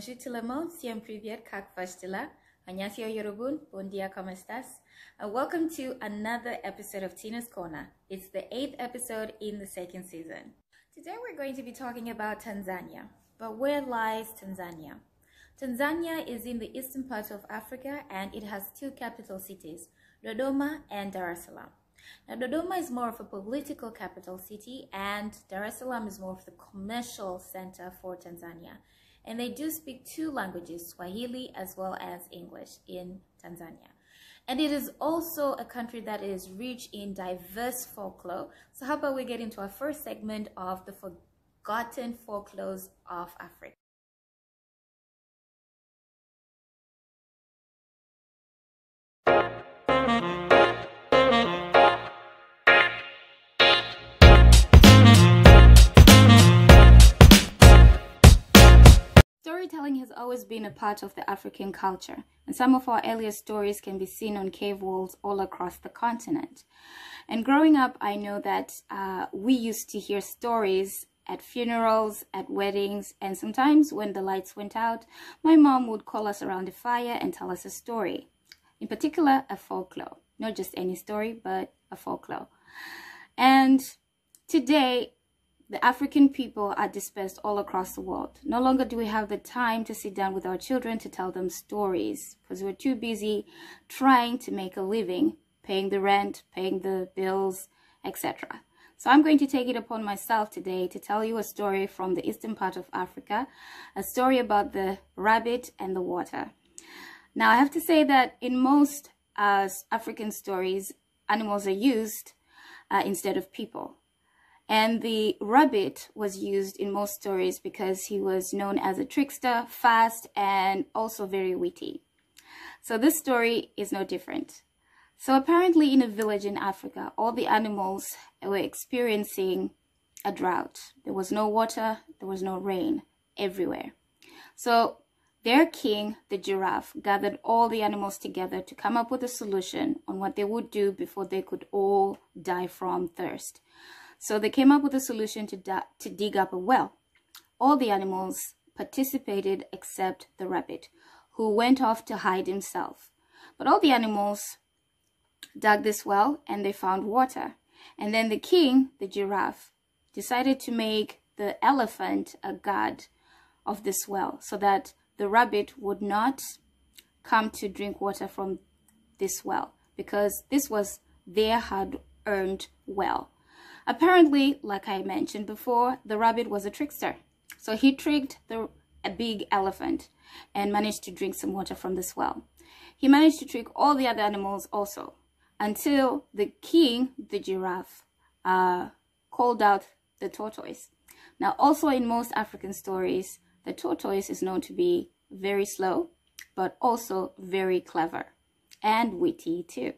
Bonjour tout le monde, всем привет, как ваш дела? 안녕하세요 여러분, bon dia, ¿cómo estás? And welcome to another episode of Tina's Corner. It's the 8th episode in the second season. Today we're going to be talking about Tanzania. But where lies Tanzania? Tanzania is in the eastern part of Africa and it has two capital cities, Dodoma and Dar es Salaam. Now, Dodoma is more of a political capital city and Dar es Salaam is more of the commercial center for Tanzania. And they do speak two languages, Swahili as well as English in Tanzania. And it is also a country that is rich in diverse folklore. So how about we get into our first segment of the forgotten folklores of Africa. Storytelling has always been a part of the African culture, and some of our earliest stories can be seen on cave walls all across the continent. And growing up, I know that we used to hear stories at funerals, at weddings, and sometimes when the lights went out, my mom would call us around the fire and tell us a story. In particular, a folklore. Not just any story, but a folklore. And today, the African people are dispersed all across the world. No longer do we have the time to sit down with our children to tell them stories because we're too busy trying to make a living, paying the rent, paying the bills, etc. So I'm going to take it upon myself today to tell you a story from the eastern part of Africa, a story about the rabbit and the water. Now, I have to say that in most African stories, animals are used instead of people. And the rabbit was used in most stories because he was known as a trickster, fast, and also very witty. So this story is no different. So apparently in a village in Africa, all the animals were experiencing a drought. There was no water, there was no rain everywhere. So their king, the giraffe, gathered all the animals together to come up with a solution on what they would do before they could all die from thirst. So they came up with a solution to dig up a well. All the animals participated except the rabbit, who went off to hide himself. But all the animals dug this well and they found water. And then the king, the giraffe, decided to make the elephant a god of this well so that the rabbit would not come to drink water from this well because this was their hard-earned well. Apparently, like I mentioned before, the rabbit was a trickster. So he tricked a big elephant and managed to drink some water from this well. He managed to trick all the other animals also until the king, the giraffe, called out the tortoise. Now, also in most African stories, the tortoise is known to be very slow, but also very clever and witty too.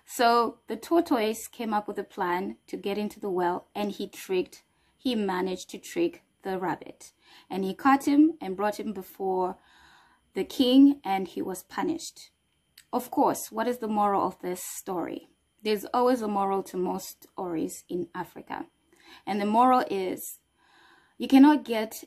So the tortoise came up with a plan to get into the well and he managed to trick the rabbit. And he caught him and brought him before the king and he was punished. Of course, what is the moral of this story? There's always a moral to most stories in Africa. And the moral is you cannot get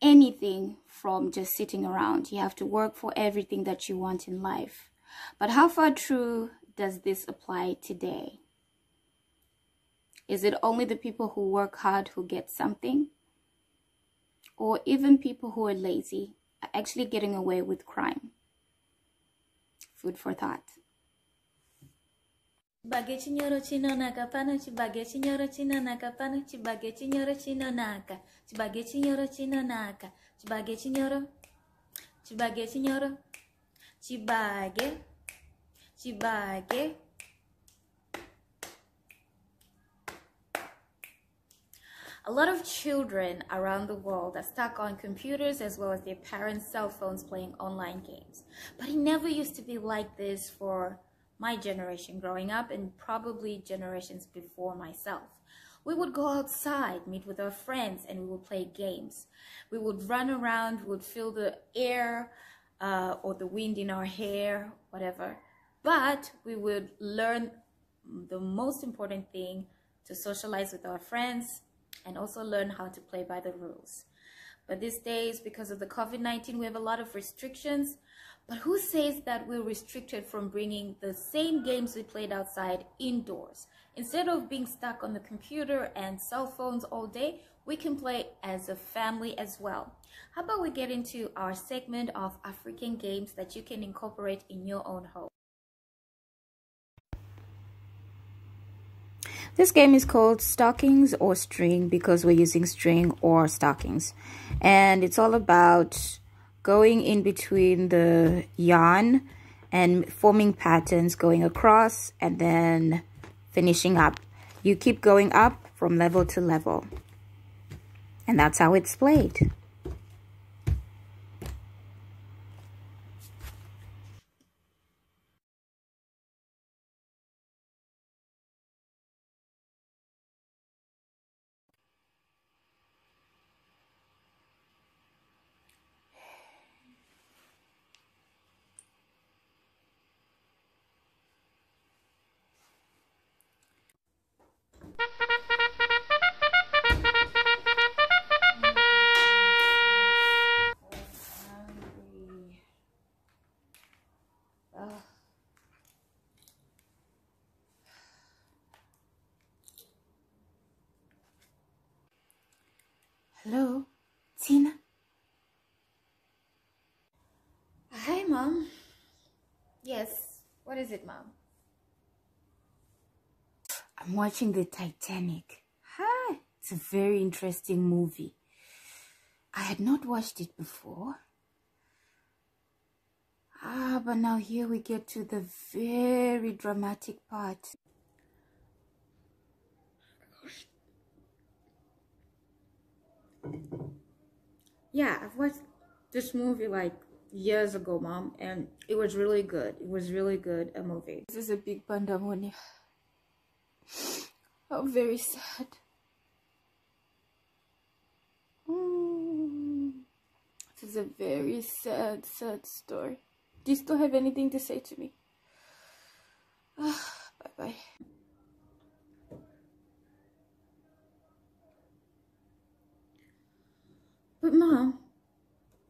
anything from just sitting around. You have to work for everything that you want in life. But how far true does this apply today? Is it only the people who work hard who get something? Or even people who are lazy are actually getting away with crime? Food for thought. Cibagie chinyoro chino naka pano, cibagie chinyoro chino naka pano, cibagie chinyoro chino naka, cibagie chinyoro chino naka, cibagie chinyoro, cibagie chinyoro, cibagie. Cibagie. A lot of children around the world are stuck on computers as well as their parents' cell phones playing online games. But it never used to be like this for my generation growing up and probably generations before myself. We would go outside, meet with our friends, and we would play games. We would run around, we would feel the air or the wind in our hair, whatever. But we would learn the most important thing, to socialize with our friends and also learn how to play by the rules. But these days, because of the COVID-19, we have a lot of restrictions. But who says that we're restricted from bringing the same games we played outside indoors? Instead of being stuck on the computer and cell phones all day, we can play as a family as well. How about we get into our segment of African games that you can incorporate in your own home? This game is called Stockings or String because we're using string or stockings. And it's all about going in between the yarn and forming patterns, going across and then finishing up. You keep going up from level to level. And that's how it's played. Hello, Tina? Hi, Mom. Yes, what is it, Mom? I'm watching the Titanic. Hi, it's a very interesting movie. I had not watched it before. But now here we get to the very dramatic part. Yeah, I've watched this movie like years ago, Mom, and it was really good. It was really good, a movie. This is a big pandemonium. Oh, very sad. This is a very sad, sad story. Do you still have anything to say to me? Bye-bye. But Mom,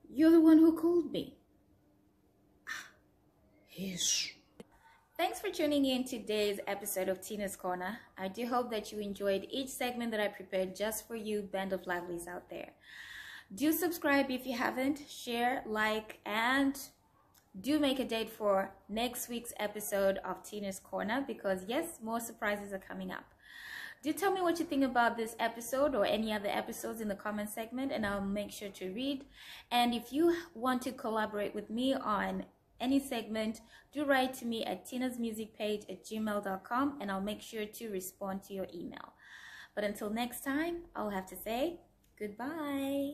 you're the one who called me. Yes. Thanks for tuning in to today's episode of Tina's Corner. I do hope that you enjoyed each segment that I prepared just for you, Band of Lovelies out there. Do subscribe if you haven't, share, like, and do make a date for next week's episode of Tina's Corner because yes, more surprises are coming up. Do tell me what you think about this episode or any other episodes in the comment segment and I'll make sure to read. And if you want to collaborate with me on any segment, do write to me at tinasmusicpage@gmail.com and I'll make sure to respond to your email. But until next time, I'll have to say goodbye.